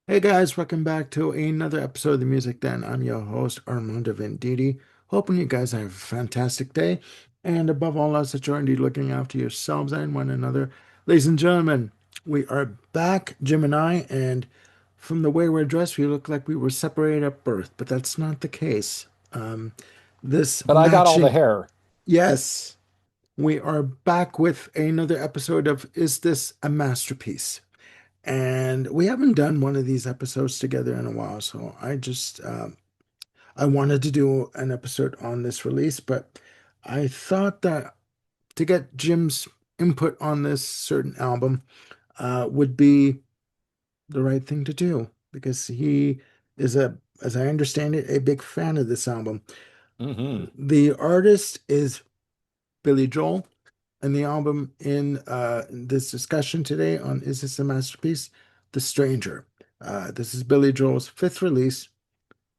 Hey guys, welcome back to another episode of the Music Den. I'm your host, Armando Venditti. Hoping you guys have a fantastic day. And above all else, that you're indeed looking after yourselves and one another. Ladies and gentlemen, we are back, Jim and I, and from the way we're dressed, we look like we were separated at birth, but that's not the case. Um, this But I got all the matching, hair. yes, we are back with another episode of Is This a Masterpiece? And we haven't done one of these episodes together in a while, so I wanted to do an episode on this release, but I thought that to get Jim's input on this certain album would be the right thing to do because he is as I understand it, a big fan of this album. Hmm. The artist is Billy Joel, and the album in this discussion today on Is This a Masterpiece? The Stranger. This is Billy Joel's fifth release,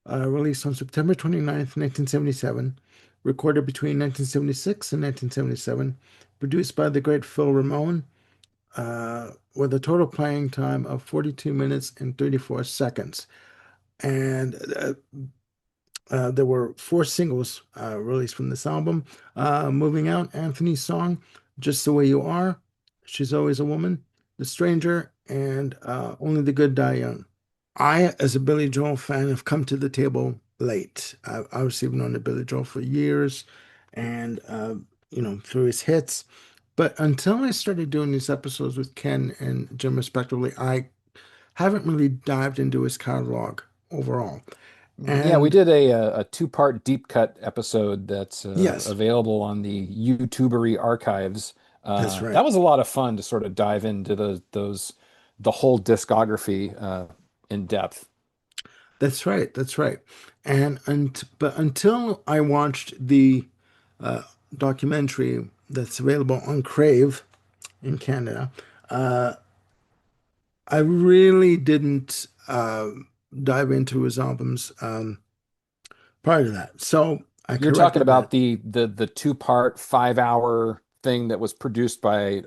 released on September 29th, 1977, recorded between 1976 and 1977, produced by the great Phil Ramone, with a total playing time of 42 minutes and 34 seconds. And there were four singles released from this album. Moving Out, Anthony's Song, Just the Way You Are, She's Always a Woman, The Stranger, and Only the Good Die Young. I, as a Billy Joel fan, have come to the table late. I've obviously known the Billy Joel for years and, through his hits. But until I started doing these episodes with Ken and Jim, respectively, I haven't really dived into his catalog overall. Yeah, we And did a two-part deep cut episode that's yes, available on the YouTubery archives. that's That right. was a lot of fun to sort of dive into the whole discography in depth. That's right. That's right. But until I watched the uh, documentary that's available on Crave in Canada, uh, I really didn't dive into his albums prior to that. So I You're talking corrected about that. the two-part 5 hour thing that was produced by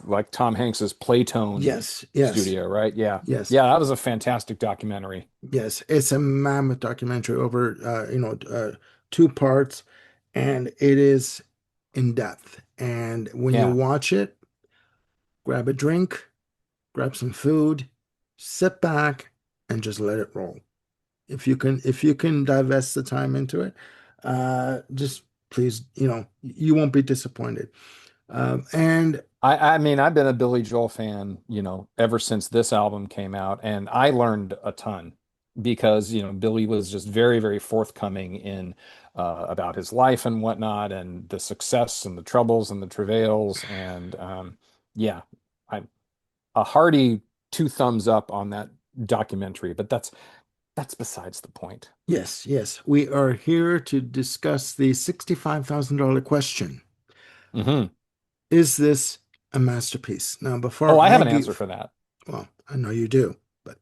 like Tom Hanks's Playtone Yes, yes, studio, right? Yeah. yes, Yeah, that was a fantastic documentary. yes. It's a mammoth documentary over, two parts, and it is in depth. And when you Yeah. watch it, grab a drink, grab some food, sit back, and just let it roll. If you can divest the time into it, just please, you won't be disappointed. And I mean, I've been a Billy Joel fan, ever since this album came out, and I learned a ton because, Billy was just very, very forthcoming in about his life and whatnot, and the success and the troubles and the travails, and yeah, I a hearty two thumbs up on that documentary, but that's besides the point. yes, yes, we are here to discuss the $65,000 question. Hmm. Is this a masterpiece? Now, Oh, before I I have an answer give, for that. well, I know you do, but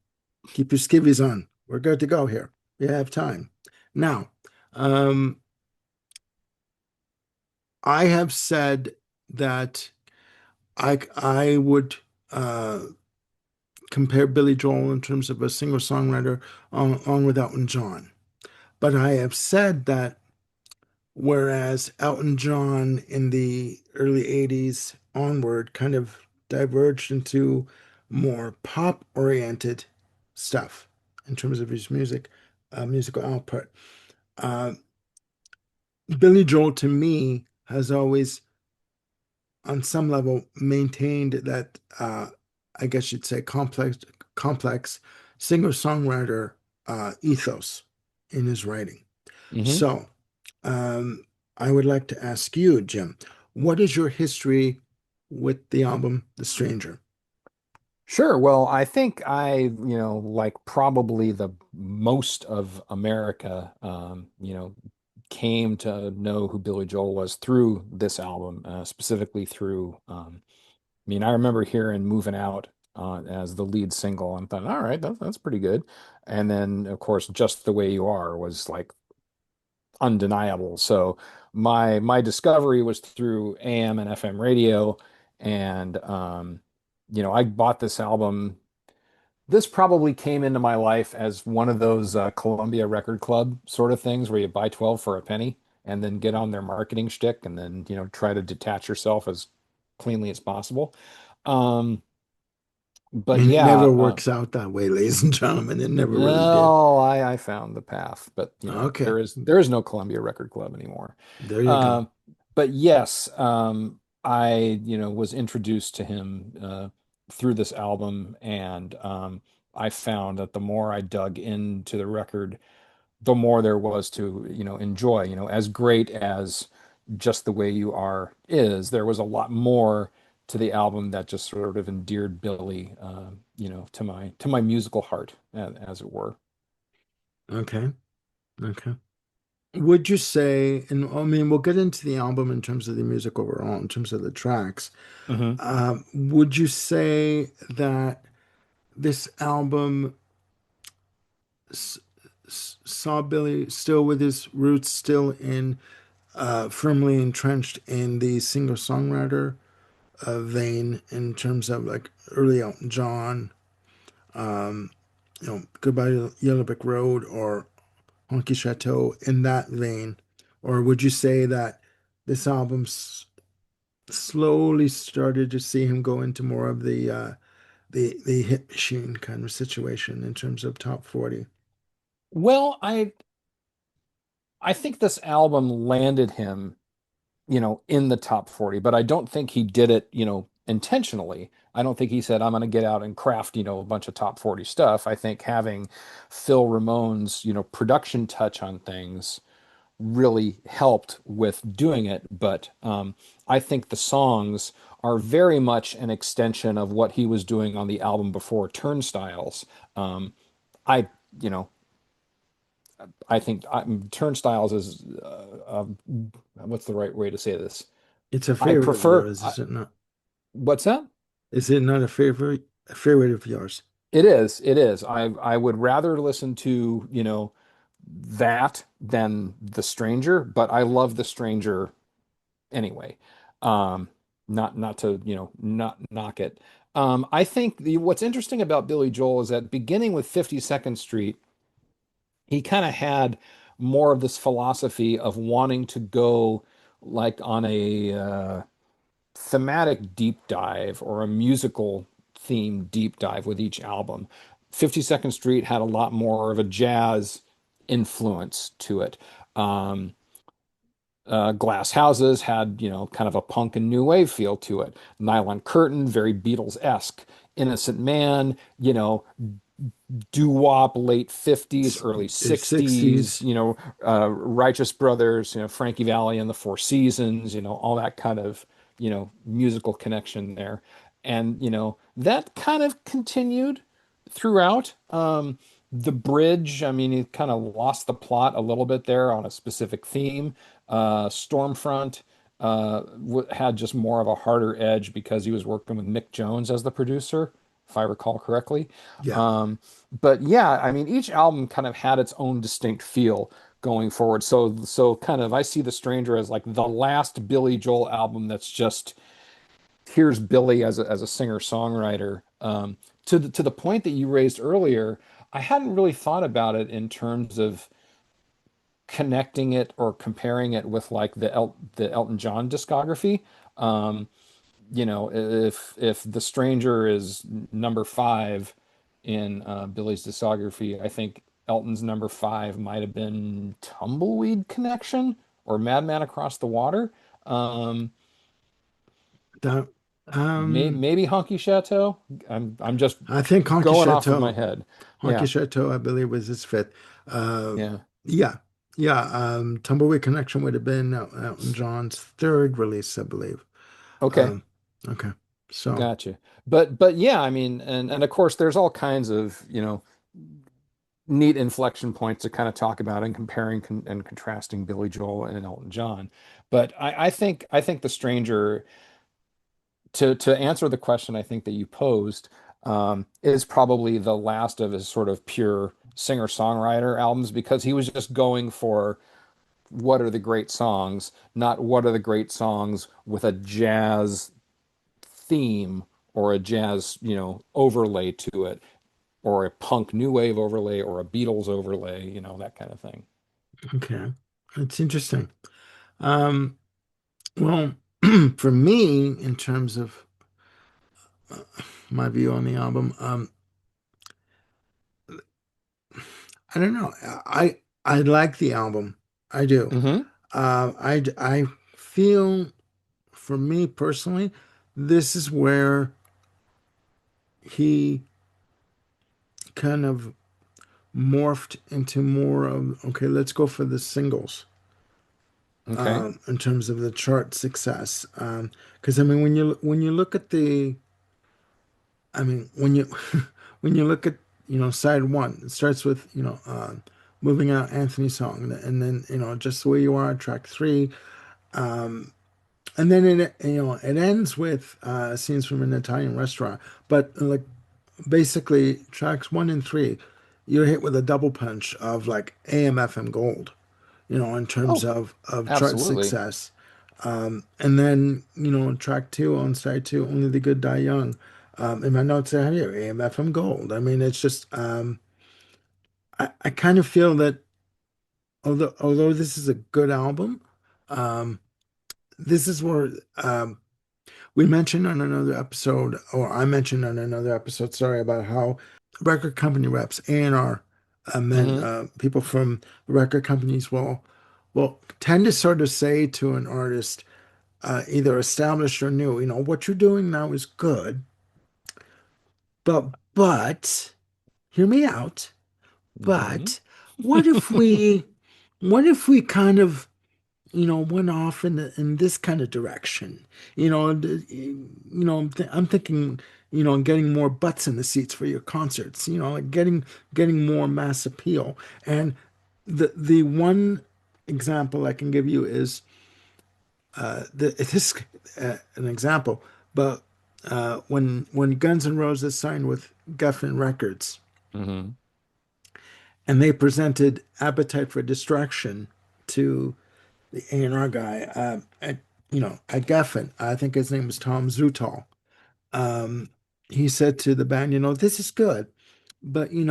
keep your skivvies on. We're good to go here. We have time. Now, um, I have said that I would uh, compare Billy Joel in terms of a singer-songwriter on with Elton John. But I have said that whereas Elton John in the early 80s onward kind of diverged into more pop-oriented stuff in terms of his musical output. Uh, Billy Joel to me has always on some level maintained that I guess you'd say complex singer-songwriter ethos in his writing. Hmm. So um, I would like to ask you, Jim, what is your history with the album The Stranger? Sure. Well, I think like probably the most of America, came to know who Billy Joel was through this album, specifically through, I mean, I remember hearing Moving Out as the lead single and thought, all right, that's pretty good. And then, of course, Just the Way You Are was like undeniable. So my discovery was through AM and FM radio. And, I bought this album this probably came into my life as one of those Columbia Record Club sort of things where you buy 12 for a penny and then get on their marketing shtick and then, try to detach yourself as cleanly as possible. Um, but And it yeah, never works out that way, ladies and gentlemen. It never really did. no, I found the path, but Okay, there is no Columbia Record Club anymore. there you go. Um, but yes, I was introduced to him through this album, and I found that the more I dug into the record, the more there was to enjoy. As great as Just the Way You Are is, there was a lot more to the album that just sort of endeared Billy, to my musical heart, as it were. Okay, okay. Would you say, and I mean, we'll get into the album in terms of the music overall, in terms of the tracks. Hmm. Would you say that this album s saw Billy still with his roots still in firmly entrenched in the singer-songwriter vein in terms of like early Elton John, Goodbye Yellow Brick Road or Honky Chateau in that vein? Or would you say that this album slowly started to see him go into more of the hit machine kind of situation in terms of top 40? Well, I think this album landed him, in the top 40, but I don't think he did it, intentionally. I don't think he said, I'm going to get out and craft, a bunch of top 40 stuff. I think having Phil Ramone's, production touch on things really helped with doing it. But I think the songs are very much an extension of what he was doing on the album before Turnstiles. Um, I, you know, I think Turnstiles is what's the right way to say this? It's a I favorite of prefer. yours, is it not? What's that? Is it not a favorite of yours? It is. It is. I would rather listen to, that than The Stranger, but I love The Stranger anyway. Um, not to, not knock it. I think what's interesting about Billy Joel is that beginning with 52nd Street, he kind of had more of this philosophy of wanting to go like on a thematic deep dive or a musical theme deep dive with each album. 52nd Street had a lot more of a jazz influence to it. Um, Glass Houses had, kind of a punk and new wave feel to it. Nylon Curtain, very Beatles-esque. Innocent Man, doo-wop, late 50s, early 60s, 60s. Righteous Brothers, Frankie Valli and the Four Seasons, all that kind of, musical connection there. And, that kind of continued throughout. The Bridge, I mean, he kind of lost the plot a little bit there on a specific theme. Stormfront had just more of a harder edge because he was working with Mick Jones as the producer, if I recall correctly. Yeah. But yeah, I mean, each album kind of had its own distinct feel going forward. So kind of I see The Stranger as like the last Billy Joel album that's just here's Billy as a singer-songwriter. To the point that you raised earlier, I hadn't really thought about it in terms of connecting it or comparing it with like the Elton John discography. Um, if The Stranger is number five in Billy's discography, I think Elton's number five might have been Tumbleweed Connection or Madman Across the Water. Um, That, um, maybe Honky Chateau. I'm just I think going off of my head. Honky Yeah, Chateau, I believe, was his fifth. Uh, yeah. yeah, yeah. Tumbleweed Connection would have been Elton John's third release, I believe. Okay, Um, okay, so gotcha. But yeah, I mean, and of course, there's all kinds of neat inflection points to kind of talk about and comparing and contrasting Billy Joel and Elton John. But I think The Stranger, to answer the question I think that you posed, is probably the last of his sort of pure singer-songwriter albums because he was just going for what are the great songs, not what are the great songs with a jazz theme or a jazz, overlay to it, or a punk new wave overlay or a Beatles overlay, that kind of thing. Okay. It's interesting. Um, well, for me, in terms of uh, my view on the album, I don't know. I like the album. I do. Hmm. I feel, for me personally, this is where he kind of morphed into more of, okay, let's go for the singles, Okay. in terms of the chart success. Because I mean, when you look at the, I mean, when you when you look at, side one, it starts with, moving out Anthony song, and then, just the way you are, track three. And then it ends with scenes from an Italian restaurant. But like, basically, tracks one and three, you're hit with a double punch of like AM/FM gold, in terms Oh, of chart absolutely. success. And then, track two, on side two, Only the Good Die Young. In my notes I have here, AM/FM gold. I mean, it's just, I kind of feel that, although this is a good album, um, this is where, we mentioned on another episode, or I mentioned on another episode, sorry, about how record company reps, A&R, men, Hmm. people from record companies will tend to sort of say to an artist, either established or new, what you're doing now is good, but hear me out. Hmm. But what if we, what if we kind of, went off in this kind of direction. I'm thinking, getting more butts in the seats for your concerts. Like getting more mass appeal. And the one example I can give you is, this an example, but when Guns N' Roses signed with Geffen Records, Hmm. and they presented Appetite for Destruction to the A&R guy, at Geffen. I think his name was Tom Zutahl. Um, he said to the band, this is good, but we'd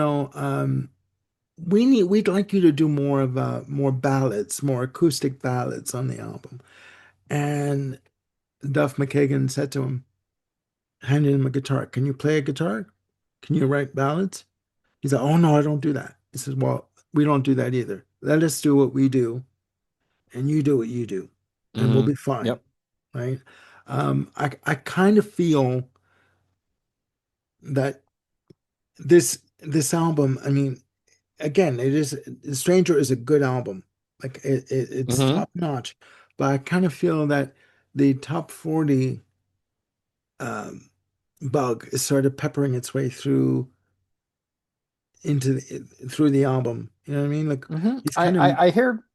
like you to do more of more ballads, more acoustic ballads on the album. And Duff McKagan said to him, handed him a guitar. Can you play a guitar? Can you write ballads? He's like, oh no, I don't do that. He says, well, we don't do that either. Let us do what we do, and you do what you do, and we'll Hmm. be fine. Yep. Right? I kind of feel that this album, I mean, again, it is Stranger is a good album. Like it's Hmm. top notch, but I kind of feel that the top 40 um, bug is sort of peppering its way through the album. You know what I mean? Like Hmm. he's I, kind of,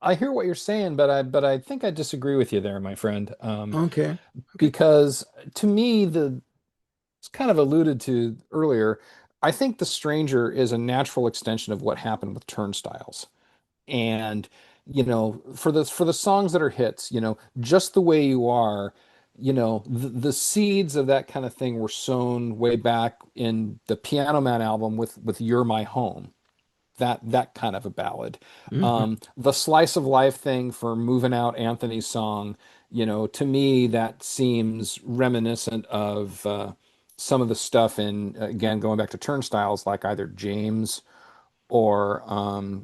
I hear what you're saying, but I think I disagree with you there, my friend. okay, okay. Because to me, it's kind of alluded to earlier. I think The Stranger is a natural extension of what happened with Turnstiles. And for the songs that are hits, just the way you are, the seeds of that kind of thing were sown way back in the Piano Man album with You're My Home, that kind of a ballad. Hmm. The slice of life thing for Moving Out Anthony's song, to me that seems reminiscent of some of the stuff in, again, going back to Turnstiles, like either James or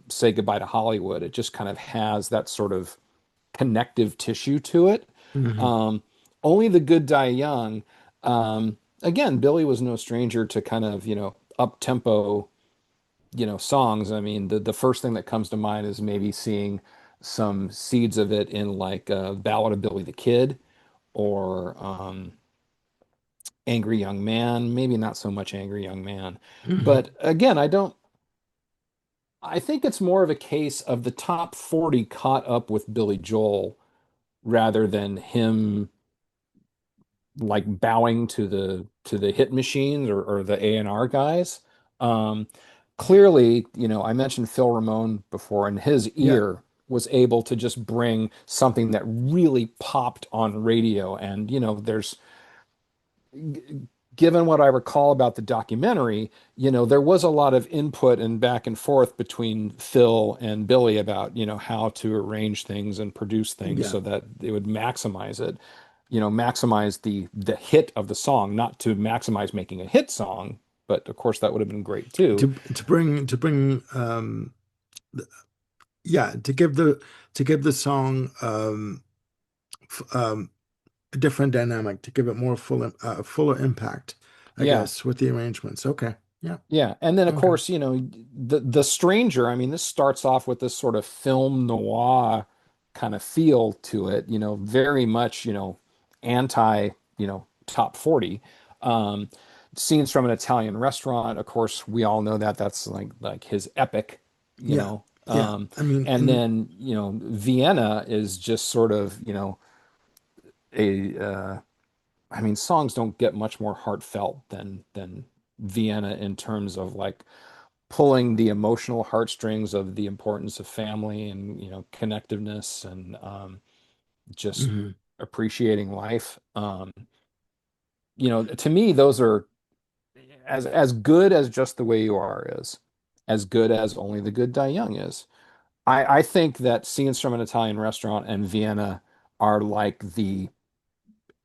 Say Goodbye to Hollywood. It just kind of has that sort of connective tissue to it. Hmm. Um, Only the Good Die Young. Again, Billy was no stranger to kind of, up tempo, songs. I mean, the first thing that comes to mind is maybe seeing some seeds of it in like Ballad of Billy the Kid or Angry Young Man. Maybe not so much Angry Young Man. Hmm. But again, I think it's more of a case of the top 40 caught up with Billy Joel rather than him like bowing to the hit machines or the A&R guys. Um, Clearly, I mentioned Phil Ramone before, and his Yeah. ear was able to just bring something that really popped on radio. And, there's given what I recall about the documentary, there was a lot of input and back and forth between Phil and Billy about, how to arrange things and produce things Yeah. so that they would maximize it, maximize the hit of the song, not to maximize making a hit song, but of course that would have been great too. To bring yeah, to give the song a different dynamic, to give it more fuller impact, I Yeah. guess, with the arrangements. Okay. Yeah. Yeah, and then of Okay. course, the Stranger. I mean, this starts off with this sort of film noir kind of feel to it. Very much, anti, top 40. Um, Scenes from an Italian restaurant. Of course, we all know that that's like his epic. You Yeah. know, Yeah. um, I mean, and and then Vienna is just sort of a I mean, songs don't get much more heartfelt than Vienna in terms of like pulling the emotional heartstrings of the importance of family and connectiveness and just mhm. appreciating life. To me, those are as good as Just the Way You Are is, as good as Only the Good Die Young is. I think that Scenes from an Italian Restaurant and Vienna are like the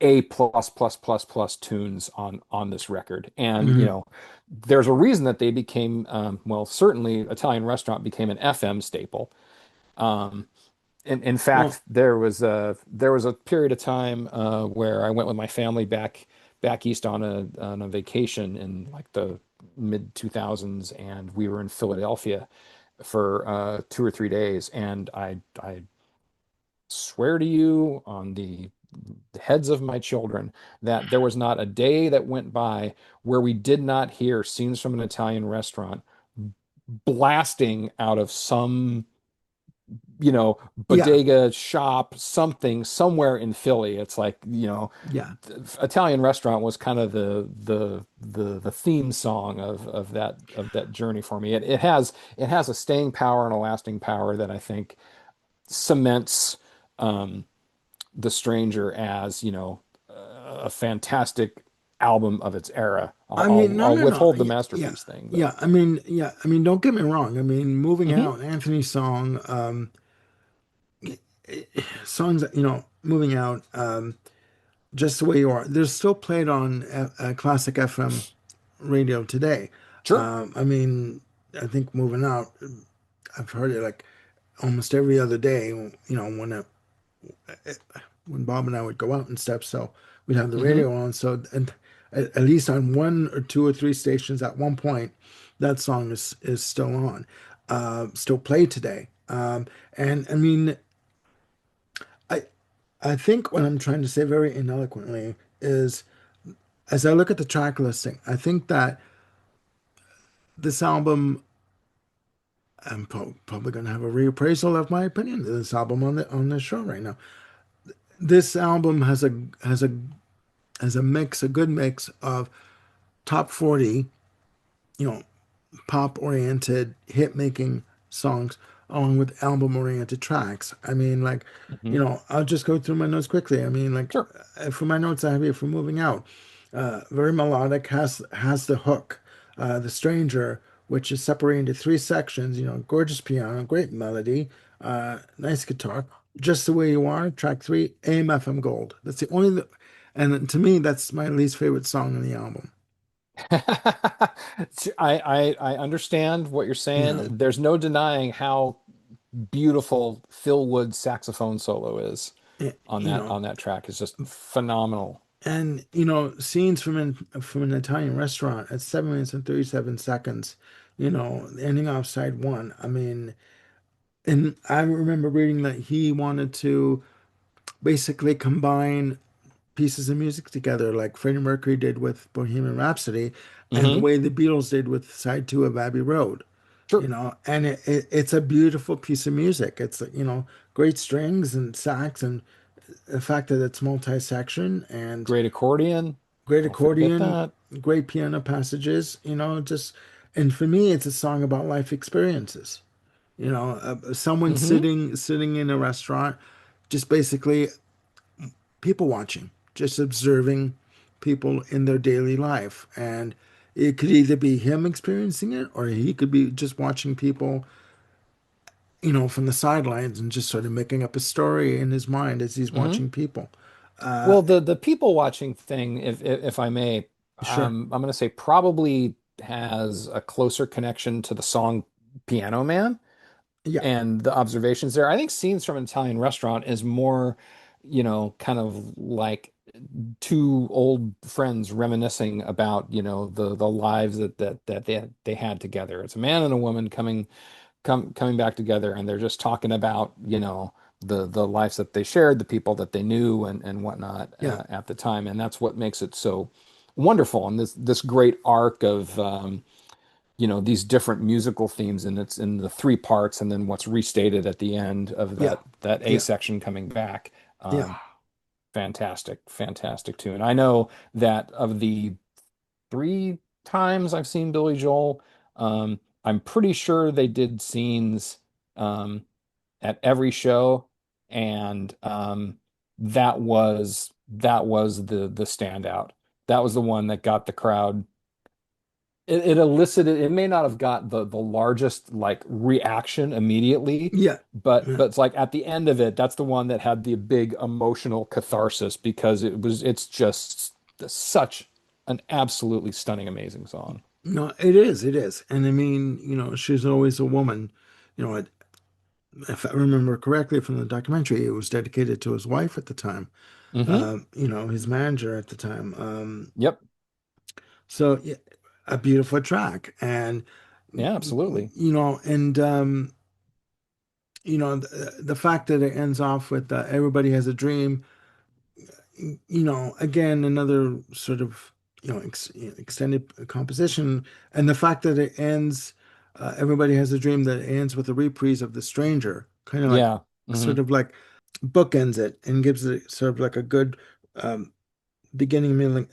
A plus plus plus plus tunes on this record. And Mhm. there's a reason that they became well, certainly Italian Restaurant became an FM staple. Um, in Well, fact, there was a period of time where I went with my family back east on a vacation in like the mid 2000s, and we were in Philadelphia for 2 or 3 days, and I swear to you on the heads of my children that there was not a day that went by where we did not hear Scenes from an Italian Restaurant blasting out of some, yeah. bodega shop, something somewhere in Philly. It's like, Yeah. Italian Restaurant was kind of the theme song of that journey for me. It has a staying power and a lasting power that I think cements um, The Stranger as, a fantastic album of its era. I'll, I mean, I'll, no, I'll no, no. withhold the Yeah, yeah, masterpiece thing, but yeah. I mean, yeah. I mean, don't get me wrong. I mean, moving hmm out, Anthony's song, songs, moving out, just the way you are. They're still played on classic FM radio today. sure. I mean, I think moving out, I've heard it like almost every other day. When Bob and I would go out and stuff, so we'd have the hmm radio on. So, and at least on one or two or three stations at one point, that song is still on, still played today. And I mean, I I think what I'm trying to say very ineloquently is, as I look at the track listing, I think that this album, I'm probably going to have a reappraisal of my opinion of this album on this show right now. This album has a mix, a good mix of top 40, you know, pop oriented hit making songs along with album oriented tracks. I mean, like, hmm I'll just go through my notes quickly. I mean, like, Sure. for my notes, I have here for moving out. Very melodic, has the hook, the stranger, which is separated into three sections. Gorgeous piano, great melody, nice guitar. Just the way you are. Track three, AM FM Gold. That's the only, and to me, that's my least favorite song on the album. I understand what you're You saying. know, There's no denying how beautiful Phil Wood's saxophone solo is Eh, on you that know, on that track. It's just phenomenal. and scenes from an Italian restaurant at 7 minutes and 37 seconds. Ending off side one. I mean, and I remember reading that he wanted to basically combine pieces of music together, like Freddie Mercury did with Bohemian Rhapsody, and the hmm way the Beatles did with side two of Abbey Road. Sure. And it's a beautiful piece of music. It's great strings and sax, and the fact that it's multi-section and Great accordion. great Don't forget accordion, that. great piano passages, just, and for me, it's a song about life experiences. Someone hmm sitting in a restaurant, just basically people watching, just observing people in their daily life. And it could either be him experiencing it or he could be just watching people, from the sidelines and just sort of making up a story in his mind as he's Hmm. watching people. Uh, Well, the people watching thing, if I may, sure. I'm going to say probably has a closer connection to the song Piano Man Yeah. and the observations there. I think Scenes from an Italian Restaurant is more, kind of like two old friends reminiscing about, the lives that they had together. It's a man and a woman coming back together, and they're just talking about, the lives that they shared, the people that they knew, and whatnot Yeah. at the time, and that's what makes it so wonderful. And this great arc of these different musical themes, and it's in the three parts, and then what's restated at the end of Yeah. that A Yeah. section coming back. Yeah. Fantastic, fantastic tune. I know that of the three times I've seen Billy Joel, I'm pretty sure they did scenes um, at every show, and that was the standout. That was the one that got the crowd. It elicited. It may not have got the largest like reaction immediately, Yeah. but Yeah. it's like at the end of it, that's the one that had the big emotional catharsis because it's just such an absolutely stunning, amazing song. No, it is. It is. And I mean, she's always a woman. You know, if I remember correctly from the documentary, it was dedicated to his wife at the time, Hmm. his manager at the time. Yep. So yeah, a beautiful track. And, Yeah, absolutely. and, the fact that it ends off with everybody has a dream, again, another sort of, extended composition. And the fact that it ends, everybody has a dream that ends with a reprise of The Stranger, kind of like, Yeah. Hmm. sort of like bookends it and gives it sort of like a good um, beginning, middle,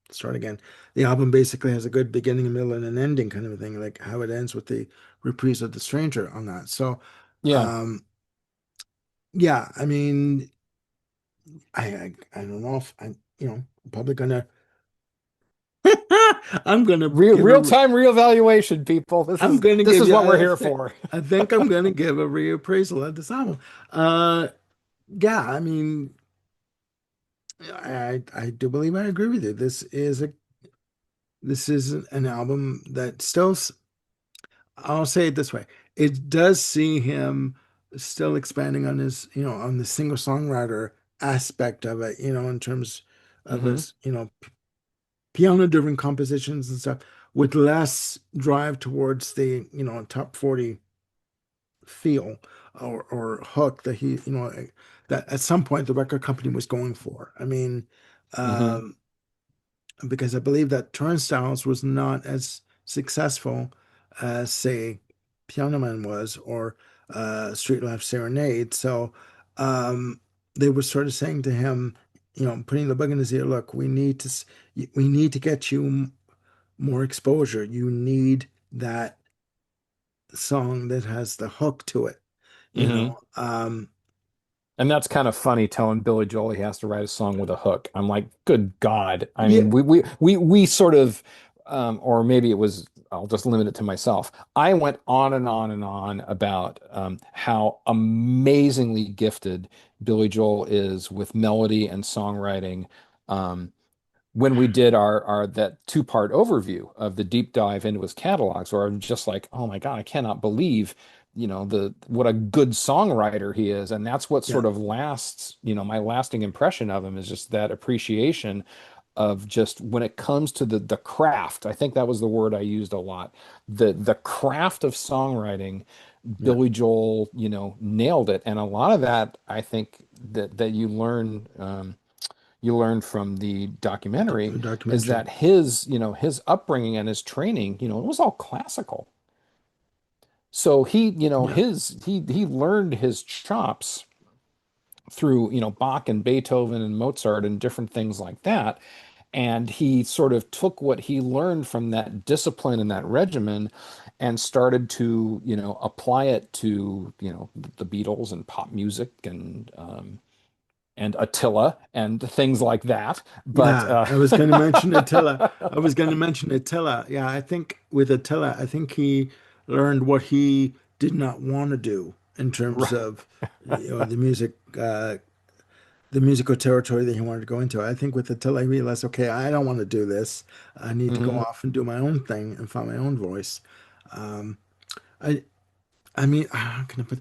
start again. The album basically has a good beginning, middle, and an ending kind of a thing, like how it ends with the reprise of The Stranger on that. So, Yeah. um, yeah, I mean, I don't know if I'm probably gonna I'm gonna give Real a time reevaluation, people. This I'm is gonna this give is you what we're here for. I think I'm gonna give a reappraisal of this album. Uh yeah, I mean I do believe I agree with you. This is an album that I'll say it this way. It does see him still expanding on his, on the singer-songwriter aspect of it, in terms of Hmm. his, piano-driven compositions and stuff, with less drive towards the, top 40 feel or hook that that at some point the record company was going for. I mean, Hmm. um, because I believe that Turnstiles was not as successful as, say, Piano Man was, or Street Life Serenade. So um, they were sort of saying to him, putting the bug in his ear, look, we need to get you more exposure. You need that song that has the hook to it, you Hmm. know. And that's kind of funny telling Billy Joel he has to write a song with a hook. I'm like, good God. I Yeah, mean, we sort of, or maybe it was, I'll just limit it to myself. I went on and on and on about how amazingly gifted Billy Joel is with melody and songwriting. Um, when we did our that two-part overview of the deep dive into his catalogs, where I'm just like, oh my God, I cannot believe, the what a good songwriter he is. And that's what yeah, sort of lasts, my lasting impression of him is just that appreciation of just when it comes to the craft. I think that was the word I used a lot. The craft of songwriting, yeah. Billy Joel, nailed it. And a lot of that, I think that you learn from the documentary is Documentary. that his upbringing and his training, it was all classical. So Yeah, he learned his chops through, Bach and Beethoven and Mozart and different things like that. And he sort of took what he learned from that discipline and that regimen and started to, apply it to, the Beatles and pop music and and Attila and things like that. But Yeah, I was going to mention Attila. I was going to mention Attila. Yeah, I think with Attila, I think he learned what he did not want to do in terms right. of, the music, the musical territory that he wanted to go into. I think with Attila, he realized, okay, I don't want to do this. I need to go Hmm. off and do my own thing and find my own voice. Um, I, I mean, how can I put?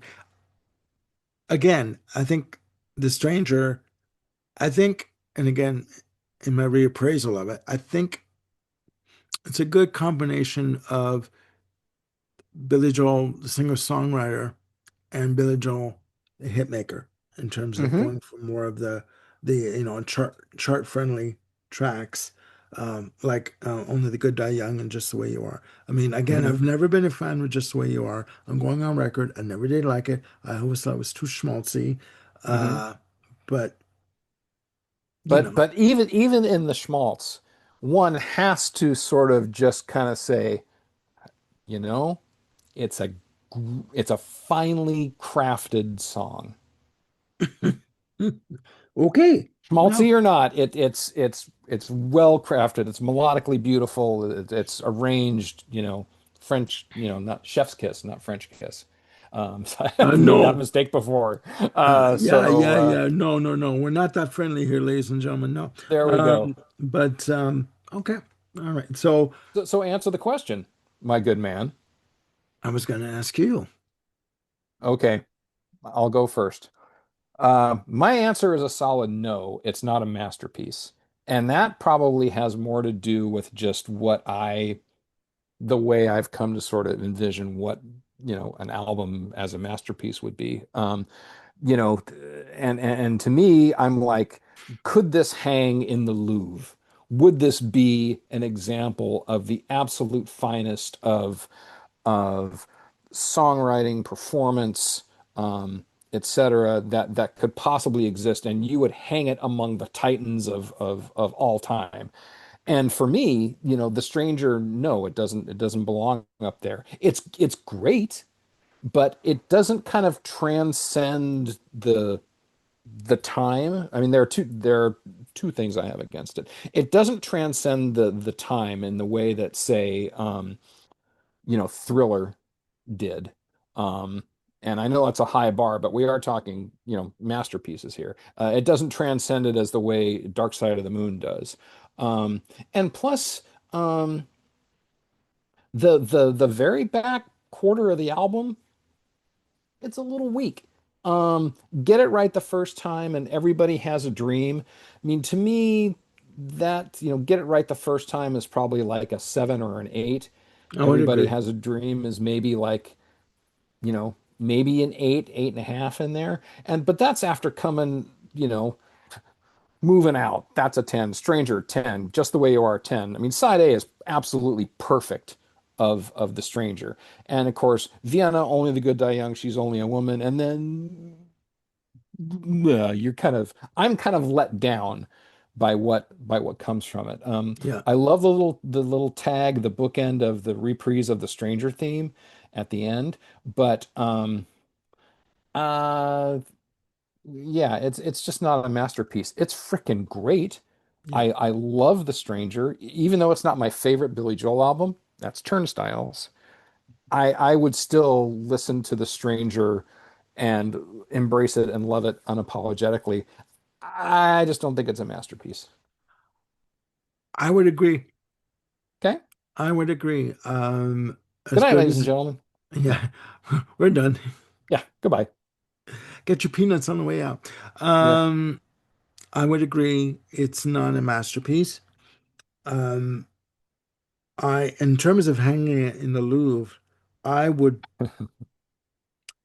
Again, I think The Stranger. I think, and again, in my reappraisal of it, I think it's a good combination of Billy Joel, the singer-songwriter, and Billy Joel, the hitmaker, in terms of Hmm. going for more of the chart friendly tracks, like Only the Good Die Young and Just the Way You Are. I mean, again, Hmm. I've never been a fan of Just the Way You Are. I'm going on record. I never did like it. I always thought it was too schmaltzy. Hmm. Uh, but you But know, but even in the schmaltz, one has to sort of just kind of say, you know, it's a it's a finely crafted song. okay, no, Schmaltzy or not, it's well crafted. It's melodically beautiful. It's arranged, French, not chef's kiss, not French kiss. So I've made that no. mistake before. Yeah, So yeah, yeah. No, no, no. We're not that friendly here, ladies and gentlemen. No. there we go. But okay. All right. So So answer the question, my good man. I was going to ask you. Okay, I'll go first. My answer is a solid no. It's not a masterpiece. And that probably has more to do with just the way I've come to sort of envision what, an album as a masterpiece would be. You know, and to me, I'm like, could this hang in the Louvre? Would this be an example of the absolute finest of songwriting, performance, etc., that could possibly exist, and you would hang it among the titans of all time. And for me, The Stranger, no, it doesn't belong up there. It's great, but it doesn't kind of transcend the time. I mean, there are two things I have against it. It doesn't transcend the time in the way that, say, Thriller did. Um, and I know that's a high bar, but we are talking, masterpieces here. It doesn't transcend it as the way Dark Side of the Moon does. And plus, um, the very back quarter of the album, it's a little weak. Get it right the first time, and everybody has a dream. I mean, to me, that, get it right the first time is probably like a 7 or an 8. I would Everybody agree. has a dream is maybe like, maybe an 8, 8.5 in there. But that's after coming, moving out. That's a 10. Stranger, 10. Just the Way You Are, 10. I mean, side A is absolutely perfect of The Stranger. And of course, Vienna, Only the Good Die Young, She's Only a Woman. And then I'm kind of let down by what comes from it. Yeah. I love the little tag, the bookend of the reprise of the Stranger theme at the end, but uh yeah, it's just not a masterpiece. It's freaking great. Yeah. I love The Stranger, even though it's not my favorite Billy Joel album. That's Turnstiles. I would still listen to The Stranger and embrace it and love it unapologetically. I just don't think it's a masterpiece. I would agree. Okay? I would agree. Good As night, good ladies and as gentlemen. yeah, we're done. Yeah, goodbye. Get your peanuts on the way out. Yep. Um, I would agree. It's not a masterpiece. Um, in terms of hanging it in the Louvre, I would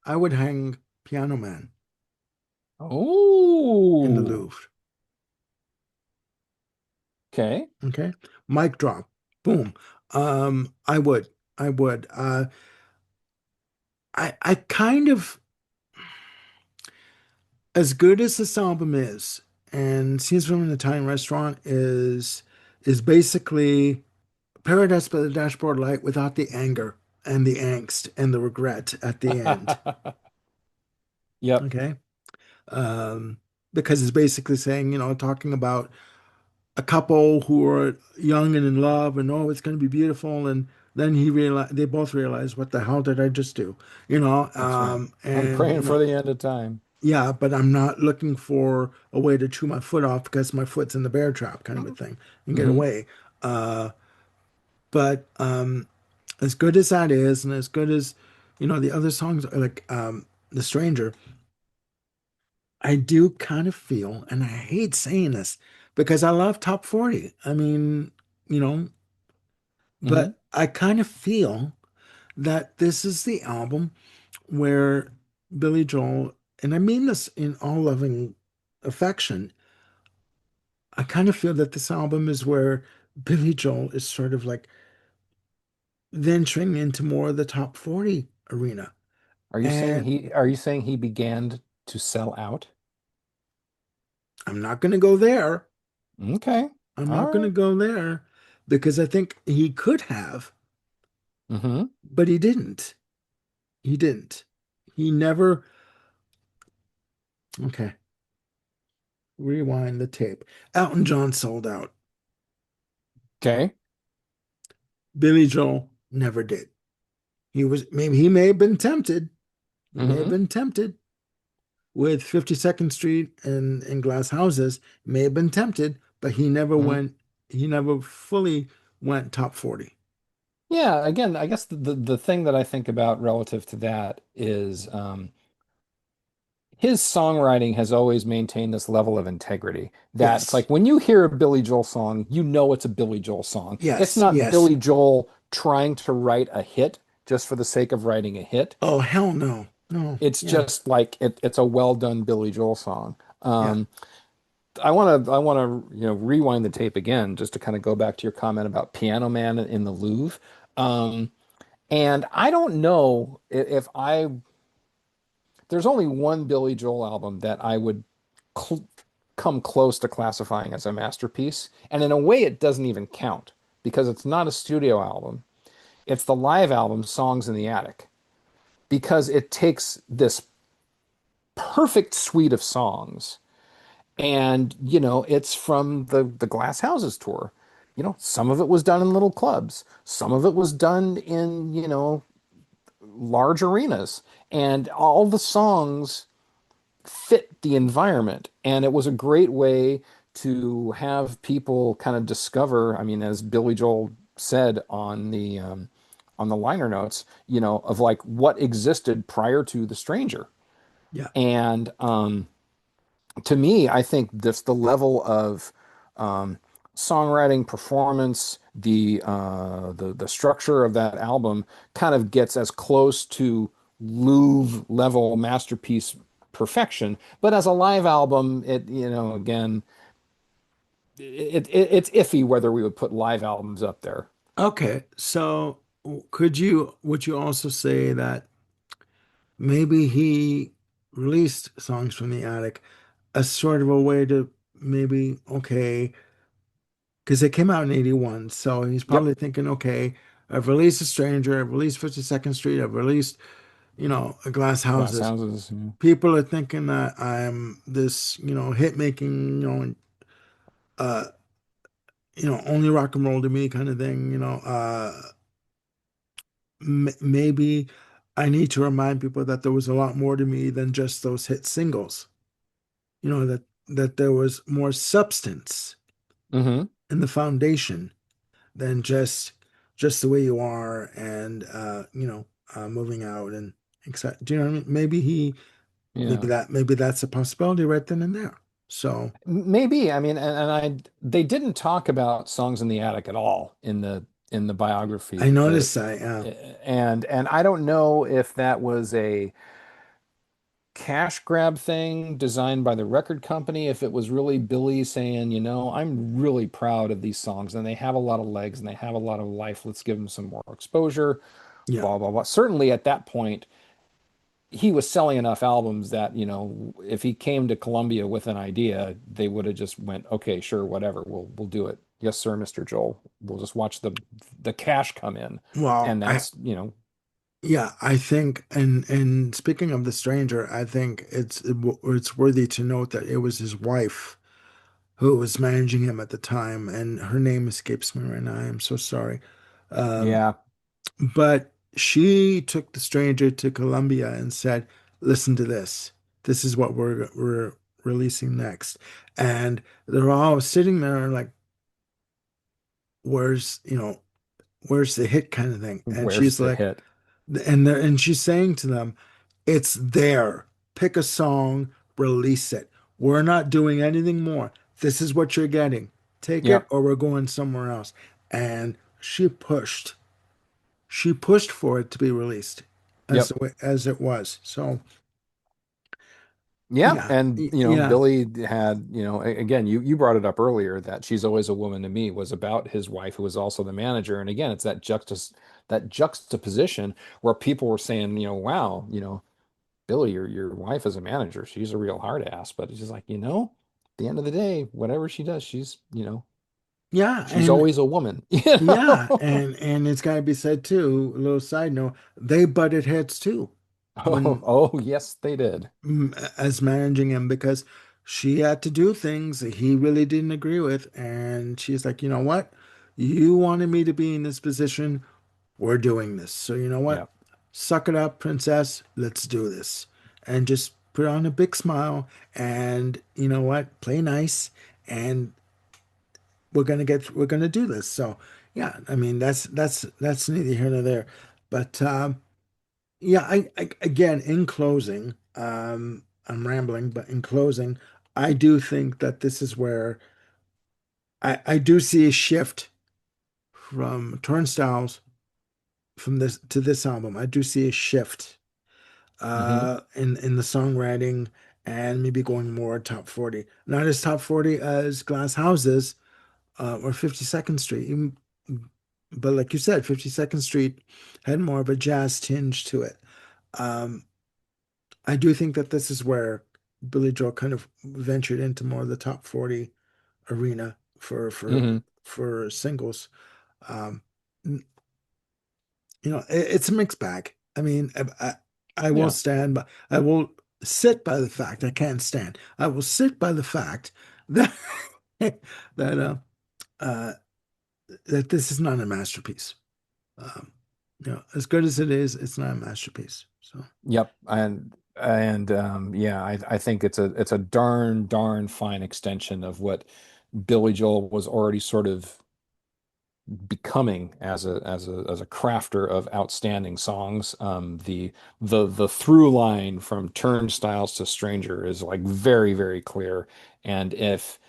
I would hang Piano Man in the Oh, Louvre. okay. Okay. Mic drop. Boom. I would. I would. I kind of, as good as this album is, and Scenes from an Italian Restaurant is basically Paradise by the Dashboard Light without the anger and the angst and the regret at the end. Yep. Okay. Um, because it's basically saying, talking about a couple who are young and in love, and oh, it's going to be beautiful, and then they both realize, what the hell did I just do? That's right. I'm And praying for the end of time. yeah, but I'm not looking for a way to chew my foot off because my foot's in the bear trap, kind of a thing, and get Hmm. away. Uh, but as good as that is, and as good as the other songs are, like The Stranger, I do kind of feel, and I hate saying this because I love top 40. I mean, you know, Hmm. but I kind of feel that this is the album where Billy Joel, and I mean this in all loving affection, I kind of feel that this album is where Billy Joel is sort of like venturing into more of the top 40 arena. And Are you saying he began to sell out? I'm not going to go there. Okay. I'm All not going to right. go there because I think he could have, Mm-hmm. but he didn't. He didn't. He never. Okay, rewind the tape. Elton John sold out. Okay. Billy Joel never did. He may have been tempted. He may have Mm-hmm. been tempted with 52nd Street and Glass Houses. He may have been tempted, but Mm-hmm. he never fully went top 40. Yeah, again, I guess the thing that I think about relative to that is his songwriting has always maintained this level of integrity that it's Yes. like when you hear a Billy Joel song, you know it's a Billy Joel song. It's Yes. not Yes. Billy Joel trying to write a hit just for the sake of writing a hit. Oh, hell no. No. It's Yeah. just like it's a well done Billy Joel song. Yeah. I want to rewind the tape again just to kind of go back to your comment about Piano Man in the Louvre. Um, and I don't know if I there's only one Billy Joel album that I would cl come close to classifying as a masterpiece. And in a way, it doesn't even count because it's not a studio album. It's the live album, Songs in the Attic, because it takes this perfect suite of songs. And, it's from the Glass Houses tour. Some of it was done in little clubs, some of it was done in, large arenas. And all the songs fit the environment. And it was a great way to have people kind of discover, I mean, as Billy Joel said on the liner notes, of like what existed prior to The Stranger. Yeah. And to me, I think this the level of um, songwriting, performance, the structure of that album kind of gets as close to Louvre level masterpiece perfection. But as a live album, again, it's iffy whether we would put live albums up there. Okay. So would you also say that maybe he released Songs from the Attic as sort of a way to maybe, okay, because it came out in 81. So he's Yep, probably thinking, okay, I've released A Stranger, I've released 52nd Street, I've released, a Glass Glass Houses. Houses. Yeah. People are thinking that I'm this, hit making, uh, only rock and roll to me kind of thing, maybe I need to remind people that there was a lot more to me than just those hit singles. That there was more substance Hmm. in the foundation than just the way you are and moving out and etc. Do you know what I mean? Yeah. Maybe that's a possibility right then and there. So Maybe. I mean, they didn't talk about Songs in the Attic at all in the I biography. noticed that, And I don't know if that was a cash grab thing designed by the record company, if it was really Billy saying, I'm really proud of these songs and they have a lot of legs and they have a lot of life. Let's give them some more exposure, yeah. blah, blah, blah. Certainly at that point, he was selling enough albums that, if he came to Columbia with an idea, they would have just went, okay, sure, whatever, we'll do it. Yes, sir, Mr. Joel. We'll just watch the cash come in. Well, And I that's. Yeah, I think, and speaking of the stranger, I think it's worthy to note that it was his wife who was managing him at the time, and her name escapes me right now. I am so sorry. Um, Yeah, but she took the stranger to Columbia and said, "Listen to this. This is what we're releasing next." And they're all sitting there like, "Where's, where's the hit?" kind of thing. And where's she's the like, hit? and she's saying to them, "It's there. Pick a song, release it. We're not doing anything more. This is what you're getting. Take it Yep, or we're going somewhere else." And she pushed for it to be released as yep. the way, as it was. So Yeah, yeah, and yeah, Billy had, again, you brought it up earlier that She's Always a Woman to Me was about his wife who was also the manager. And again, it's that juxtaposition where people were saying, wow, Billy, your wife is a manager. She's a real hard ass. But it's just like, at the end of the day, whatever she does, yeah, she's and always a woman. yeah, and it's got to be said too. A little side note: they butted heads too Oh, when oh, yes, they did. as managing him because she had to do things that he really didn't agree with. And she's like, you know what? You wanted me to be in this position. We're doing this. So you know what? Yep. Suck it up, princess. Let's do this. And just put on a big smile and you know what? Play nice and we're gonna do this. So yeah, I mean that's neither here nor there. But yeah, I again in closing, I'm rambling, but in closing, I do think that this is where I do see a shift from Turnstiles from this to this album. I do see a shift Hmm. in the songwriting and maybe going more top 40. Not as top 40 as Glass Houses or 52nd Street. But like you said, 52nd Street had more of a jazz tinge to it. Um, I do think that this is where Billy Joel kind of ventured into more of the top 40 arena Hmm. for singles. Um, it's a mixed bag. I mean, I will Yeah. stand by, I will sit by the fact, I can't stand. I will sit by the fact that that uh that this is not a masterpiece. Um, as good as it is, it's not a masterpiece. So Yep. And yeah, I think it's a darn fine extension of what Billy Joel was already sort of becoming as a crafter of outstanding songs. The through line from Turnstiles to Stranger is like very, very clear. And if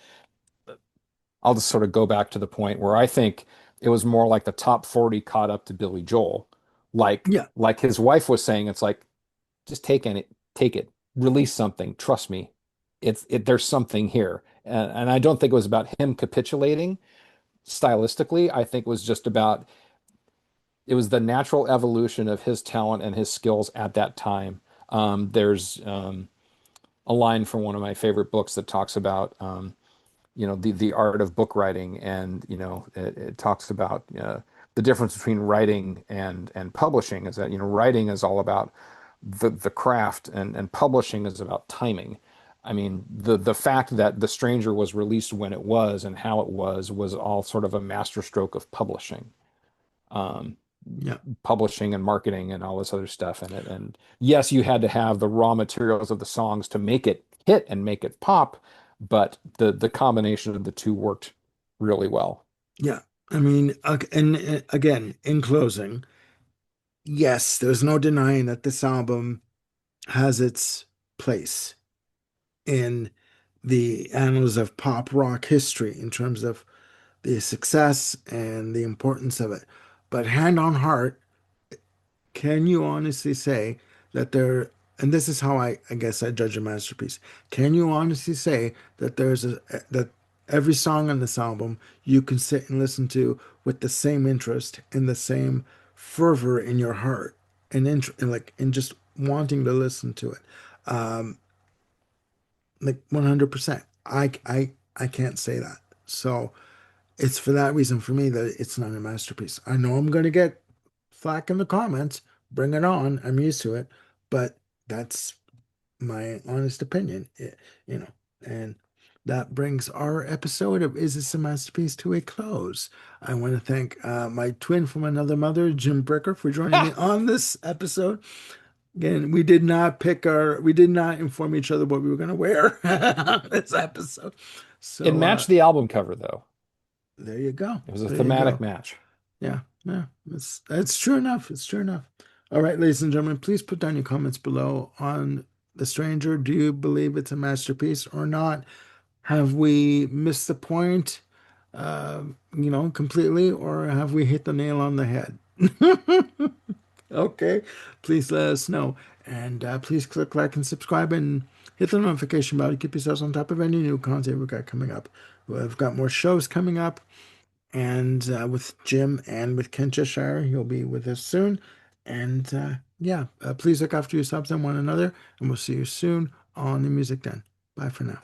I'll just sort of go back to the point where I think it was more like the top 40 caught up to Billy Joel. Like yeah, like his wife was saying, it's like just take it, release something. Trust me, there's something here, and I don't think it was about him capitulating stylistically. I think it was just about it was the natural evolution of his talent and his skills at that time. There's a line from one of my favorite books that talks about the art of book writing, and it talks about the difference between writing and publishing is that writing is all about the craft, and publishing is about timing. I mean, the fact that The Stranger was released when it was and how it was all sort of a masterstroke of publishing. Um, yeah, Publishing and marketing and all this other stuff in it. And yes, you had to have the raw materials of the songs to make it hit and make it pop, but the combination of the two worked really well. yeah. I mean, and again, in closing, yes, there's no denying that this album has its place in the annals of pop rock history in terms of the success and the importance of it. But hand on heart, can you honestly say that there, and this is how I guess I judge a masterpiece. Can you honestly say that that every song on this album you can sit and listen to with the same interest and the same fervor in your heart and like and just wanting to listen to it, like 100%. I can't say that. So it's for that reason for me that it's not a masterpiece. I know I'm going to get flack in the comments, bring it on. I'm used to it, but that's my honest opinion. You know, and that brings our episode of Is This a Masterpiece to a close. I want to thank my twin from another mother, Jim Bricker, for joining me on this episode. Again, we did not inform each other what we were going to wear this episode. It So matched the album cover, though. there you go. It was a There you thematic go. match. Yeah, yeah, that's true enough. It's true enough. All right, ladies and gentlemen, please put down your comments below on The Stranger. Do you believe it's a masterpiece or not? Have we missed the point, completely, or have we hit the nail on the head? Okay, please let us know. And please click like and subscribe and hit the notification bell to keep yourselves on top of any new content we've got coming up. We've got more shows coming up, and with Jim and with Ken Cheshire, he'll be with us soon. And yeah, please look after yourselves and one another, and we'll see you soon on the Music Den. Bye for now.